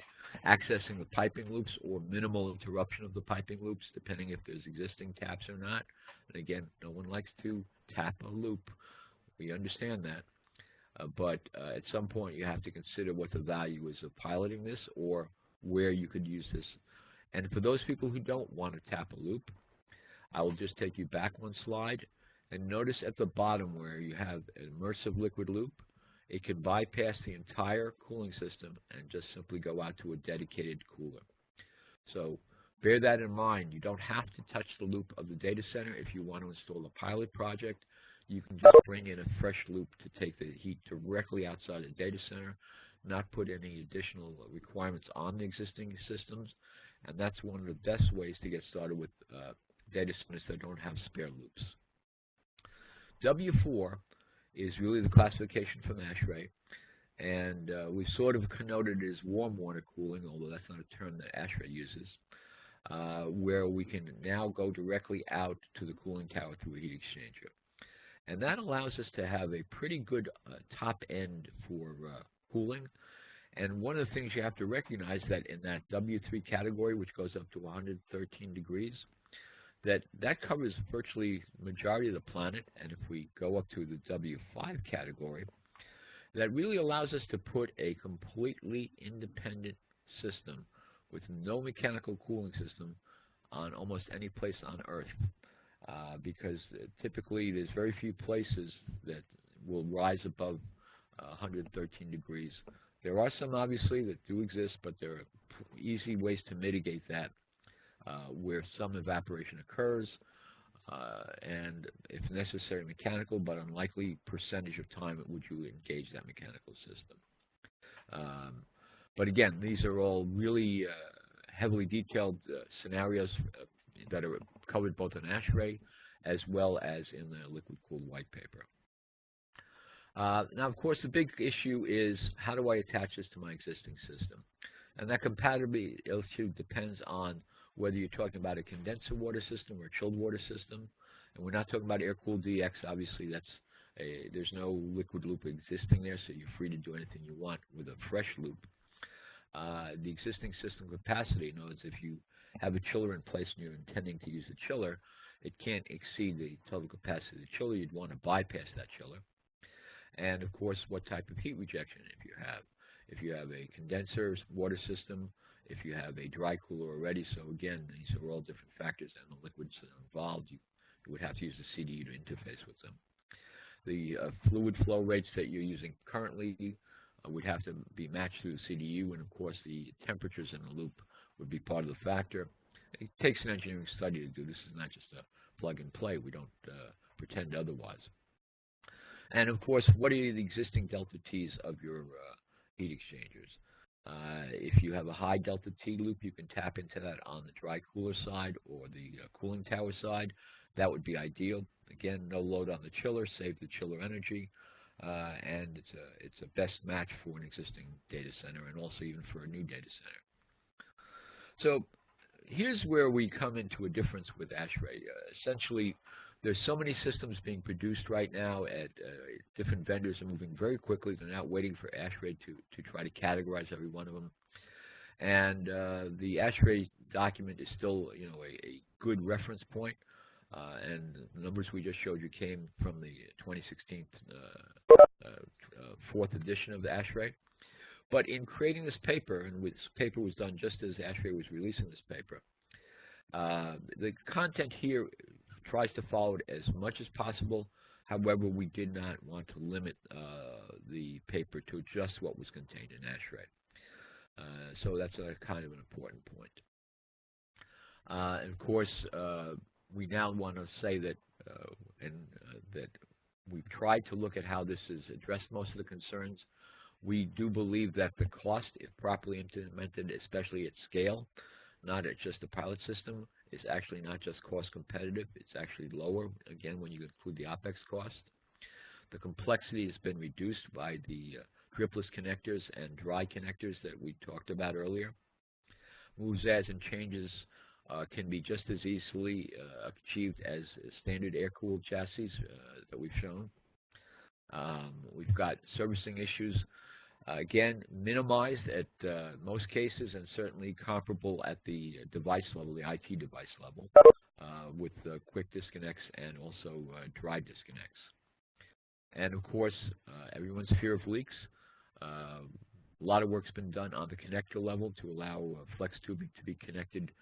accessing the piping loops or minimal interruption of the piping loops, depending if there's existing taps or not. And again, no one likes to tap a loop. We understand that. But at some point, you have to consider what the value is of piloting this or where you could use this. And for those people who don't want to tap a loop, I will just take you back one slide. And notice at the bottom where you have an immersive liquid loop, it can bypass the entire cooling system and just simply go out to a dedicated cooler. So bear that in mind. You don't have to touch the loop of the data center if you want to install a pilot project. You can just bring in a fresh loop to take the heat directly outside the data center, not put any additional requirements on the existing systems. And that's one of the best ways to get started with data centers that don't have spare loops. W4 is really the classification from ASHRAE, and we sort of connoted it as warm water cooling, although that's not a term that ASHRAE uses, where we can now go directly out to the cooling tower through a heat exchanger. And that allows us to have a pretty good top end for cooling. And one of the things you have to recognize that in that W3 category, which goes up to 113 degrees, that covers virtually the majority of the planet. And if we go up to the W5 category, that really allows us to put a completely independent system with no mechanical cooling system on almost any place on Earth. Because typically there's very few places that will rise above 113 degrees. There are some obviously that do exist, but there are easy ways to mitigate that where some evaporation occurs. and if necessary mechanical, but unlikely percentage of time would you engage that mechanical system. But again, these are all really heavily detailed scenarios that are covered both in ASHRAE as well as in the liquid-cooled white paper. Now, of course, the big issue is how do I attach this to my existing system? And that compatibility issue depends on whether you're talking about a condenser water system or a chilled water system. And we're not talking about Aircooled DX. Obviously, there's no liquid loop existing there, so you're free to do anything you want with a fresh loop. The existing system capacity knows if you have a chiller in place and you're intending to use a chiller, it can't exceed the total capacity of the chiller. You'd want to bypass that chiller. And of course, what type of heat rejection if you have. If you have a condenser water system, if you have a dry cooler already, so again, these are all different factors, and the liquids that are involved, you would have to use the CDU to interface with them. The fluid flow rates that you're using currently would have to be matched through the CDU, and of course the temperatures in the loop would be part of the factor. It takes an engineering study to do this. Is not just a plug and play. We don't pretend otherwise. And of course, what are the existing DeltaTs of your heat exchangers? If you have a high DeltaT loop, you can tap into that on the dry cooler side or the cooling tower side. That would be ideal. Again, no load on the chiller, save the chiller energy, and it's a best match for an existing data center and also even for a new data center. So here's where we come into a difference with ASHRAE. Essentially, there's so many systems being produced right now at different vendors are moving very quickly. They're not waiting for ASHRAE to try to categorize every one of them. And the ASHRAE document is still, a good reference point. And the numbers we just showed you came from the 2016 fourth edition of the ASHRAE. But in creating this paper, and this paper was done just as ASHRAE was releasing this paper, the content here tries to follow it as much as possible. However, we did not want to limit the paper to just what was contained in ASHRAE. So that's a kind of an important point. And of course, we now want to say that that we've tried to look at how this has addressed most of the concerns. We do believe that the cost, if properly implemented, especially at scale, not at just a pilot system, is actually not just cost competitive, it's actually lower, again, when you include the OpEx cost. The complexity has been reduced by the dripless connectors and dry connectors that we talked about earlier. Moves, adds, and changes can be just as easily achieved as standard air-cooled chassis that we've shown. We've got servicing issues, again, minimized at most cases and certainly comparable at the device level, the IT device level, with quick disconnects and also dry disconnects. And of course, everyone's fear of leaks. A lot of work's been done on the connector level to allow flex tubing to be connected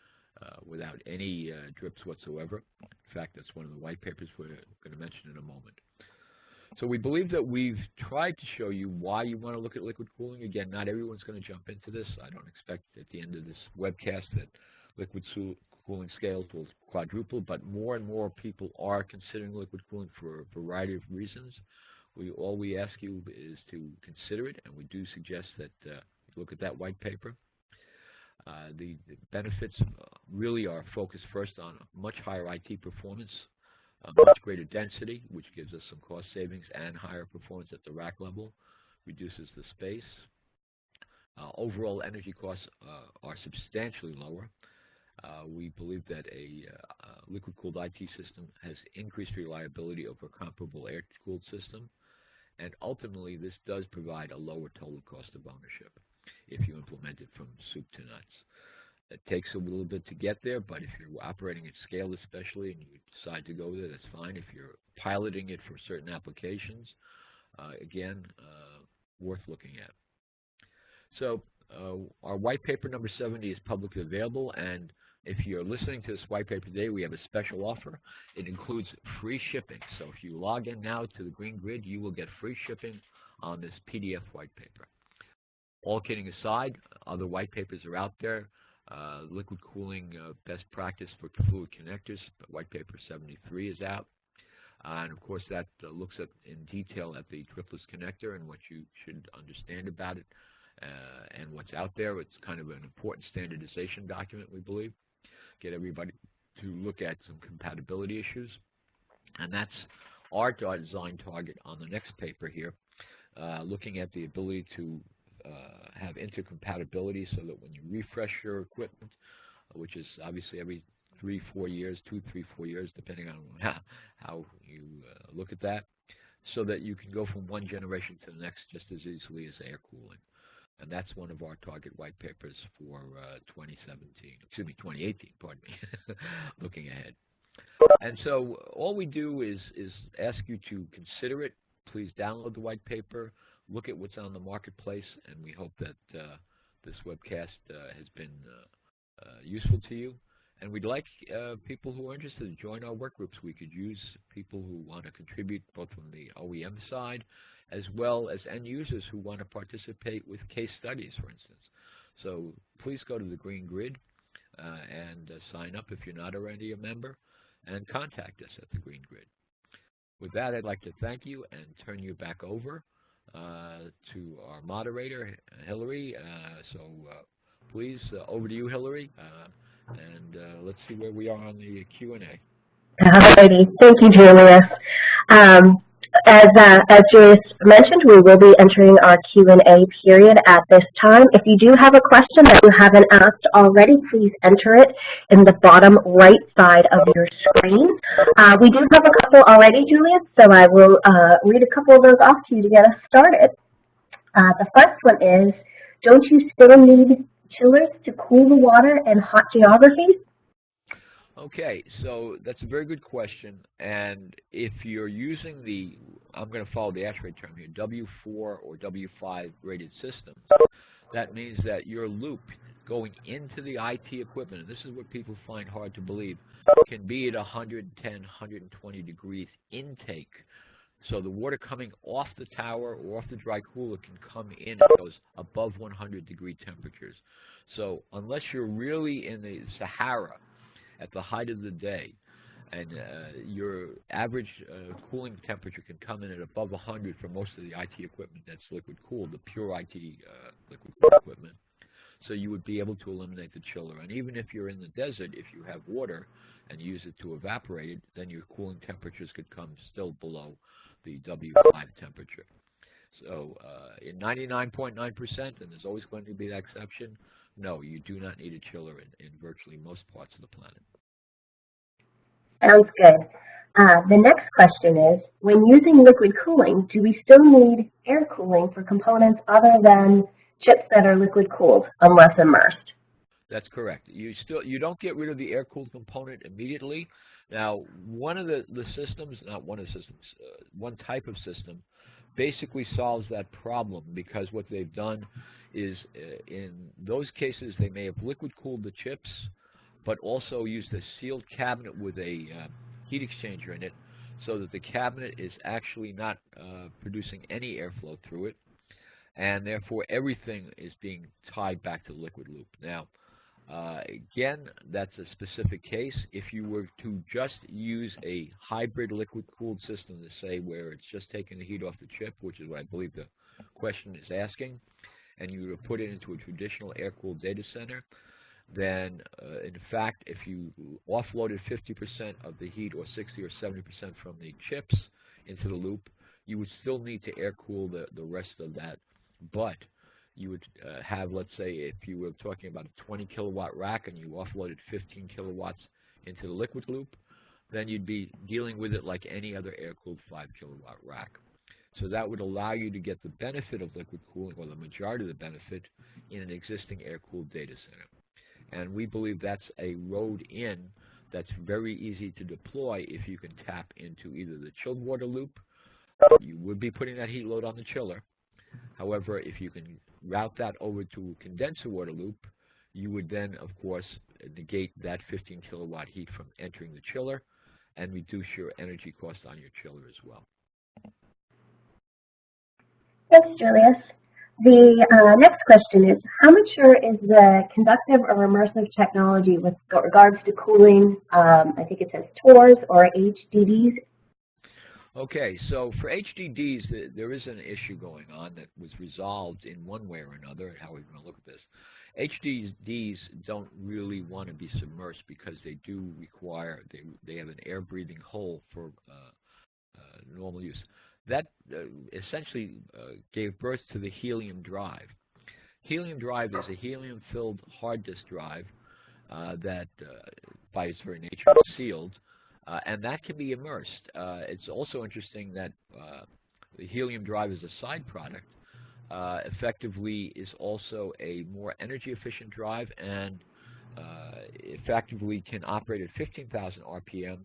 without any drips whatsoever. In fact, that's one of the white papers we're going to mention in a moment. So we believe that we've tried to show you why you want to look at liquid cooling. Again, not everyone's going to jump into this. I don't expect at the end of this webcast that liquid cooling scales will quadruple, but more and more people are considering liquid cooling for a variety of reasons. All we ask you is to consider it, and we do suggest that you look at that white paper. The benefits really are focused first on much higher IT performance, much greater density, which gives us some cost savings, and higher performance at the rack level, reduces the space. Overall energy costs are substantially lower. We believe that a liquid-cooled IT system has increased reliability over a comparable air-cooled system, and ultimately this does provide a lower total cost of ownership if you implement it from soup to nuts. It takes a little bit to get there, but if you're operating at scale especially and you decide to go there, that's fine. If you're piloting it for certain applications, again, worth looking at. So our white paper number 70 is publicly available, and if you're listening to this white paper today, we have a special offer. It includes free shipping. So if you log in now to the Green Grid, you will get free shipping on this PDF white paper. All kidding aside, other white papers are out there. Liquid cooling best practice for fluid connectors. White paper 73 is out. And of course that looks at in detail at the dripless connector and what you should understand about it and what's out there. It's kind of an important standardization document, we believe. Get everybody to look at some compatibility issues. And that's our design target on the next paper here, looking at the ability to have intercompatibility so that when you refresh your equipment, which is obviously every 3-4 years, 2-3-4 years, depending on how you look at that, so that you can go from one generation to the next just as easily as air cooling. And that's one of our target white papers for 2018, pardon me, looking ahead. And so all we do is ask you to consider it. Please download the white paper, look at what's on the marketplace, and we hope that this webcast has been useful to you. And we'd like people who are interested to join our work groups. We could use people who want to contribute both from the OEM side as well as end users who want to participate with case studies, for instance. So please go to the Green Grid and sign up if you're not already a member, and contact us at the Green Grid. With that, I'd like to thank you and turn you back over to our moderator, Hillary. Please, over to you, Hillary, and let's see where we are on the Q&A. Alrighty, thank you, Julius. As Julius mentioned, we will be entering our Q&A period at this time. If you do have a question that you haven't asked already, please enter it in the bottom right side of your screen. We do have a couple already, Julius, so I will read a couple of those off to you to get us started. The first one is, don't you still need chillers to cool the water in hot geographies? Okay, so that's a very good question, and if you're using the, I'm going to follow the ASHRAE term here, W4 or W5 rated systems, that means that your loop going into the IT equipment, and this is what people find hard to believe, can be at 110, 120 degrees intake. So the water coming off the tower or off the dry cooler can come in at those above 100 degree temperatures. So unless you're really in the Sahara at the height of the day, and your average cooling temperature can come in at above 100 for most of the IT equipment that's liquid cooled, the pure IT liquid cooled equipment. So you would be able to eliminate the chiller. And even if you're in the desert, if you have water and use it to evaporate it, then your cooling temperatures could come still below the W5 temperature. So in 99.9%, and there's always going to be that exception, no, you do not need a chiller in virtually most parts of the planet. Sounds good. The next question is, when using liquid cooling, do we still need air cooling for components other than chips that are liquid cooled, unless immersed? That's correct. You don't get rid of the air-cooled component immediately. Now, one of the systems, not one of the systems, one type of system basically solves that problem, because what they've done is in those cases they may have liquid cooled the chips but also used a sealed cabinet with a heat exchanger in it, so that the cabinet is actually not producing any airflow through it, and therefore everything is being tied back to the liquid loop. Now, again, that's a specific case. If you were to just use a hybrid liquid-cooled system, to say where it's just taking the heat off the chip, which is what I believe the question is asking, and you were to put it into a traditional air-cooled data center, then in fact, if you offloaded 50% of the heat or 60 or 70% from the chips into the loop, you would still need to air-cool the rest of that, but you would have, let's say, if you were talking about a 20 kilowatt rack and you offloaded 15 kilowatts into the liquid loop, then you'd be dealing with it like any other air-cooled 5 kilowatt rack. So that would allow you to get the benefit of liquid cooling, or the majority of the benefit, in an existing air-cooled data center. And we believe that's a road in that's very easy to deploy if you can tap into either the chilled water loop. You would be putting that heat load on the chiller. However, if you can route that over to a condenser water loop, you would then, of course, negate that 15 kilowatt heat from entering the chiller and reduce your energy cost on your chiller as well. Thanks, Julius. The next question is, how mature is the conductive or immersive technology with regards to cooling? I think it says TORs or HDDs. Okay, so for HDDs, there is an issue going on that was resolved in one way or another. How are we going to look at this? HDDs don't really want to be submersed because they do require, they have an air-breathing hole for normal use. That essentially gave birth to the Helium drive. Helium drive is a helium-filled hard disk drive that, by its very nature, is sealed, and that can be immersed. It's also interesting that the Helium drive is a side product. Effectively is also a more energy-efficient drive and effectively can operate at 15,000 RPM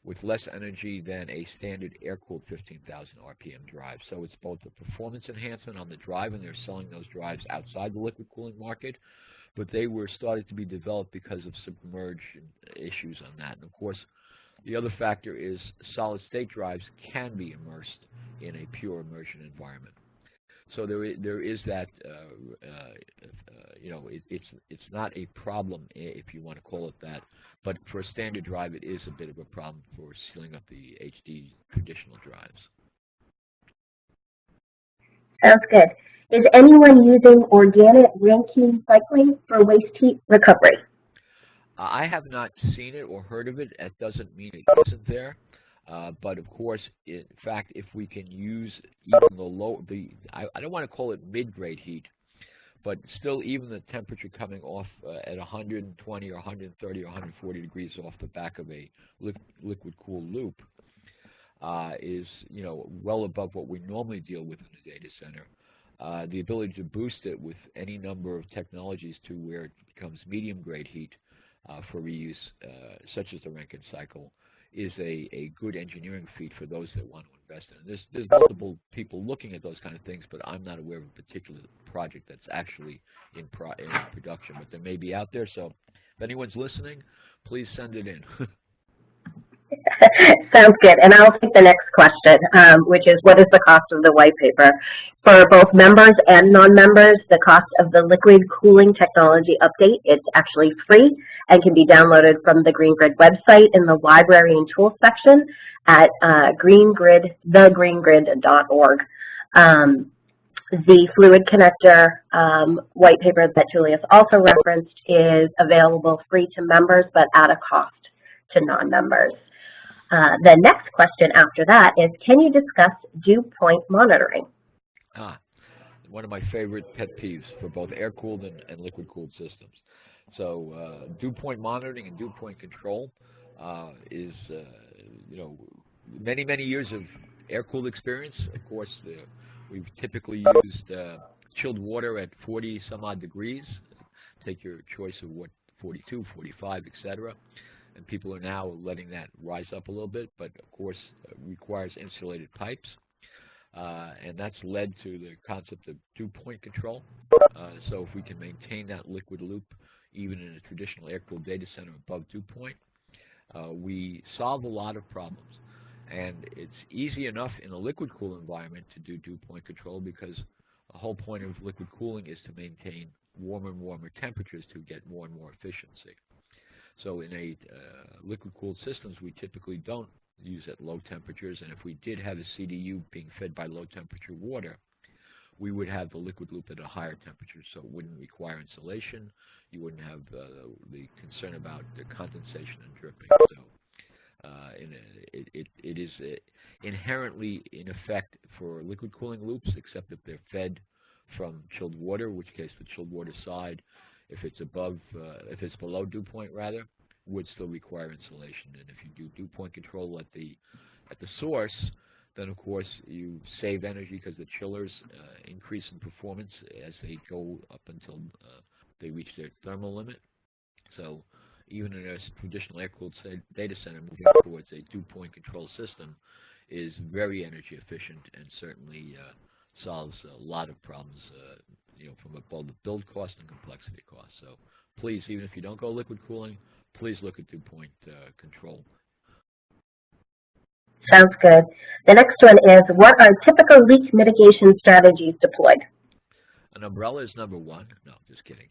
with less energy than a standard air-cooled 15,000 RPM drive. So it's both a performance enhancement on the drive, and they're selling those drives outside the liquid cooling market, but they were started to be developed because of submerged issues on that. And of course, the other factor is solid-state drives can be immersed in a pure immersion environment. So there is that, it's not a problem, if you want to call it that, but for a standard drive it is a bit of a problem for sealing up the HD traditional drives. Sounds good. Is anyone using organic Rankine cycling for waste heat recovery? I have not seen it or heard of it. That doesn't mean it isn't there. But of course, in fact, if we can use even the low, I don't want to call it mid-grade heat, but still even the temperature coming off at 120 or 130 or 140 degrees off the back of a liquid cool loop is, well above what we normally deal with in a data center. The ability to boost it with any number of technologies to where it becomes medium-grade heat for reuse, such as the Rankine cycle, is a good engineering feat for those that want to invest in it. There's multiple people looking at those kind of things, but I'm not aware of a particular project that's actually in production, but they may be out there. So if anyone's listening, please send it in. Sounds good. And I'll take the next question, which is, what is the cost of the white paper? For both members and non-members, the cost of the liquid cooling technology update, it's actually free and can be downloaded from the Green Grid website in the library and tools section at thegreengrid.org. The fluid connector white paper that Julius also referenced is available free to members but at a cost to non-members. The next question after that is, can you discuss dew point monitoring? One of my favorite pet peeves for both air-cooled and liquid-cooled systems. So dew point monitoring and dew point control is, many, many years of air-cooled experience. Of course, we've typically used chilled water at 40 some odd degrees. Take your choice of what, 42, 45, etc. And people are now letting that rise up a little bit, but of course requires insulated pipes. And that's led to the concept of dew point control. So if we can maintain that liquid loop even in a traditional air-cooled data center above dew point, we solve a lot of problems. And it's easy enough in a liquid cool environment to do dew point control because the whole point of liquid cooling is to maintain warmer and warmer temperatures to get more and more efficiency. So in a liquid-cooled systems, we typically don't use at low temperatures, and if we did have a CDU being fed by low-temperature water, we would have the liquid loop at a higher temperature, so it wouldn't require insulation. You wouldn't have the concern about the condensation and dripping. So it is inherently in effect for liquid cooling loops, except if they're fed from chilled water, in which case the chilled water side, if it's below dew point rather, would still require insulation. And if you do dew point control at the source, then of course you save energy because the chillers increase in performance as they go up until they reach their thermal limit. So even in a traditional air-cooled data center, moving towards a dew point control system is very energy efficient and certainly solves a lot of problems, from both the build cost and complexity cost. So please, even if you don't go liquid cooling, please look at dew point control. Sounds good. The next one is, what are typical leak mitigation strategies deployed? An umbrella is number one. No, just kidding.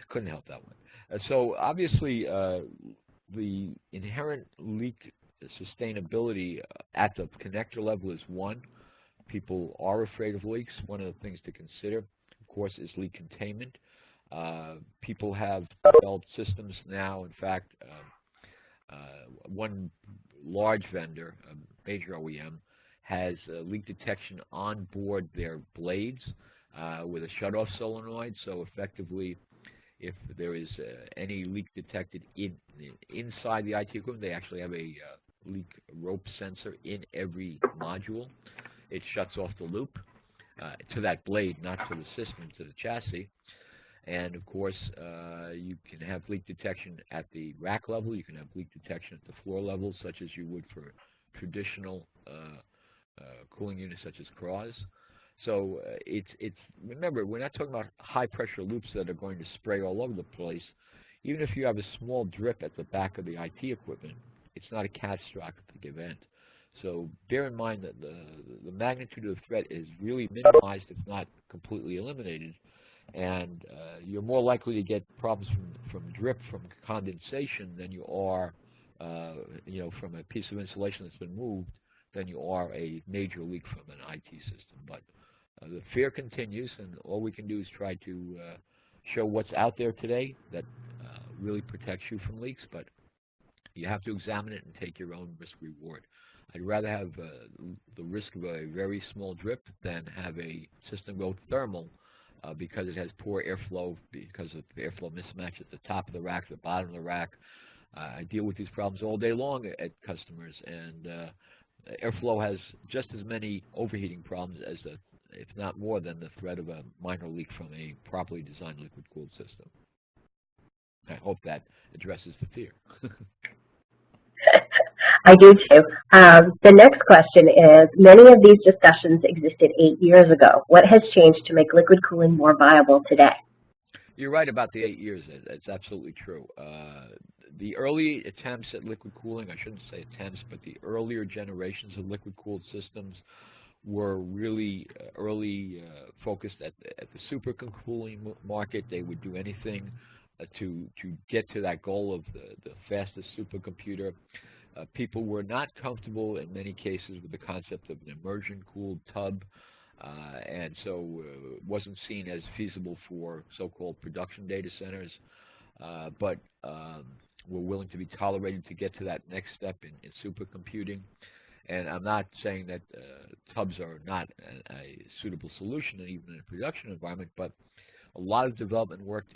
Couldn't help that one. So obviously, the inherent leak sustainability at the connector level is one. People are afraid of leaks. One of the things to consider, of course, is leak containment. People have developed systems now. In fact, one large vendor, a major OEM, has leak detection on board their blades with a shutoff solenoid. So effectively, if there is any leak detected inside the IT equipment, they actually have a leak rope sensor in every module. It shuts off the loop to that blade, not to the system, to the chassis. And of course, you can have leak detection at the rack level. You can have leak detection at the floor level, such as you would for traditional cooling units such as CRAWs. So remember, we're not talking about high pressure loops that are going to spray all over the place. Even if you have a small drip at the back of the IT equipment, it's not a catastrophic event. So bear in mind that the magnitude of the threat is really minimized, if not completely eliminated. And you're more likely to get problems from drip, from condensation, than you are, from a piece of insulation that's been moved, than you are a major leak from an IT system. But the fear continues, and all we can do is try to show what's out there today that really protects you from leaks, but you have to examine it and take your own risk-reward. I'd rather have the risk of a very small drip than have a system go thermal because it has poor airflow, because of the airflow mismatch at the top of the rack, the bottom of the rack. I deal with these problems all day long at customers, and airflow has just as many overheating problems as if not more than the threat of a minor leak from a properly designed liquid-cooled system. I hope that addresses the fear. I do too. The next question is, many of these discussions existed 8 years ago. What has changed to make liquid cooling more viable today? You're right about the 8 years. It's absolutely true. The early attempts at liquid cooling, I shouldn't say attempts, but the earlier generations of liquid-cooled systems were really early focused at the supercooling market. They would do anything to get to that goal of the fastest supercomputer. People were not comfortable in many cases with the concept of an immersion-cooled tub, and so it wasn't seen as feasible for so-called production data centers, but were willing to be tolerated to get to that next step in supercomputing. And I'm not saying that tubs are not a suitable solution, even in a production environment, but a lot of development work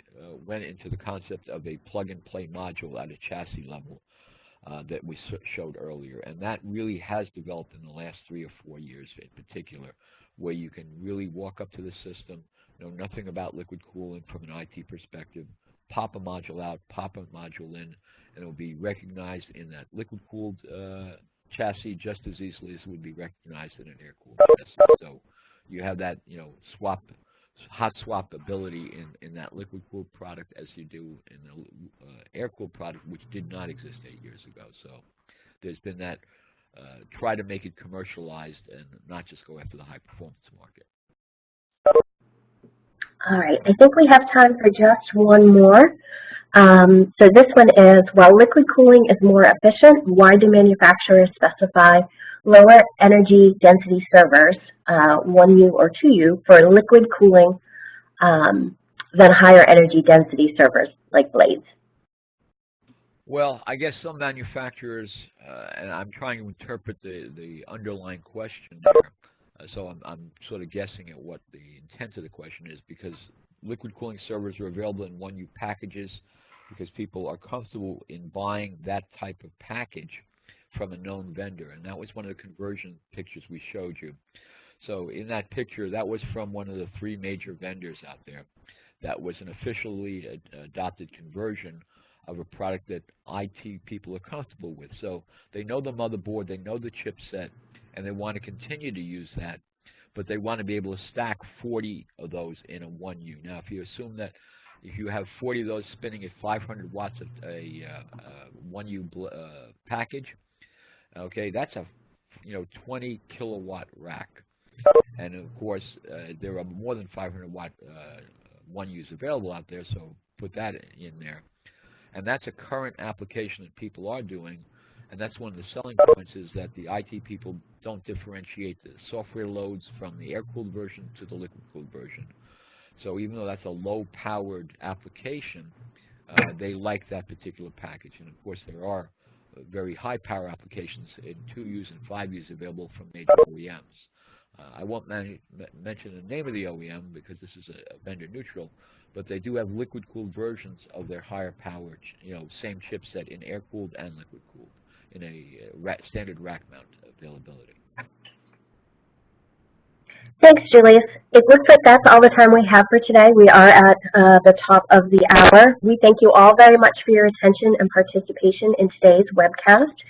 went into the concept of a plug-and-play module at a chassis level that we showed earlier. And that really has developed in the last 3 or 4 years in particular, where you can really walk up to the system, know nothing about liquid cooling from an IT perspective, pop a module out, pop a module in, and it will be recognized in that liquid-cooled chassis just as easily as it would be recognized in an air-cooled chassis. So you have that, hot swap ability in that liquid-cooled product as you do in the air-cooled product, which did not exist 8 years ago. So there's been that try to make it commercialized and not just go after the high-performance market. All right, I think we have time for just one more. So this one is, while liquid cooling is more efficient, why do manufacturers specify lower energy density servers, 1U or 2U, for liquid cooling than higher energy density servers like blades? Well, I guess some manufacturers, and I'm trying to interpret the underlying question there, so I'm sort of guessing at what the intent of the question is, because liquid cooling servers are available in 1U packages because people are comfortable in buying that type of package from a known vendor. And that was one of the conversion pictures we showed you. So in that picture, that was from one of the 3 major vendors out there. That was an officially adopted conversion of a product that IT people are comfortable with. So they know the motherboard, they know the chipset, and they want to continue to use that, but they want to be able to stack 40 of those in a 1U. Now, if you assume that if you have 40 of those spinning at 500 watts of a 1U package, okay, that's a 20 kilowatt rack. And of course, there are more than 500 watt 1Us available out there, so put that in there. And that's a current application that people are doing, and that's one of the selling points, is that the IT people don't differentiate the software loads from the air-cooled version to the liquid-cooled version. So even though that's a low-powered application, they like that particular package. And of course, there are very high-power applications in 2Us and 5Us available from major OEMs. I won't mention the name of the OEM because this is a vendor neutral, but they do have liquid-cooled versions of their higher power, same chipset in air-cooled and liquid-cooled in a standard rack mount availability. Thanks, Julius. It looks like that's all the time we have for today. We are at the top of the hour. We thank you all very much for your attention and participation in today's webcast.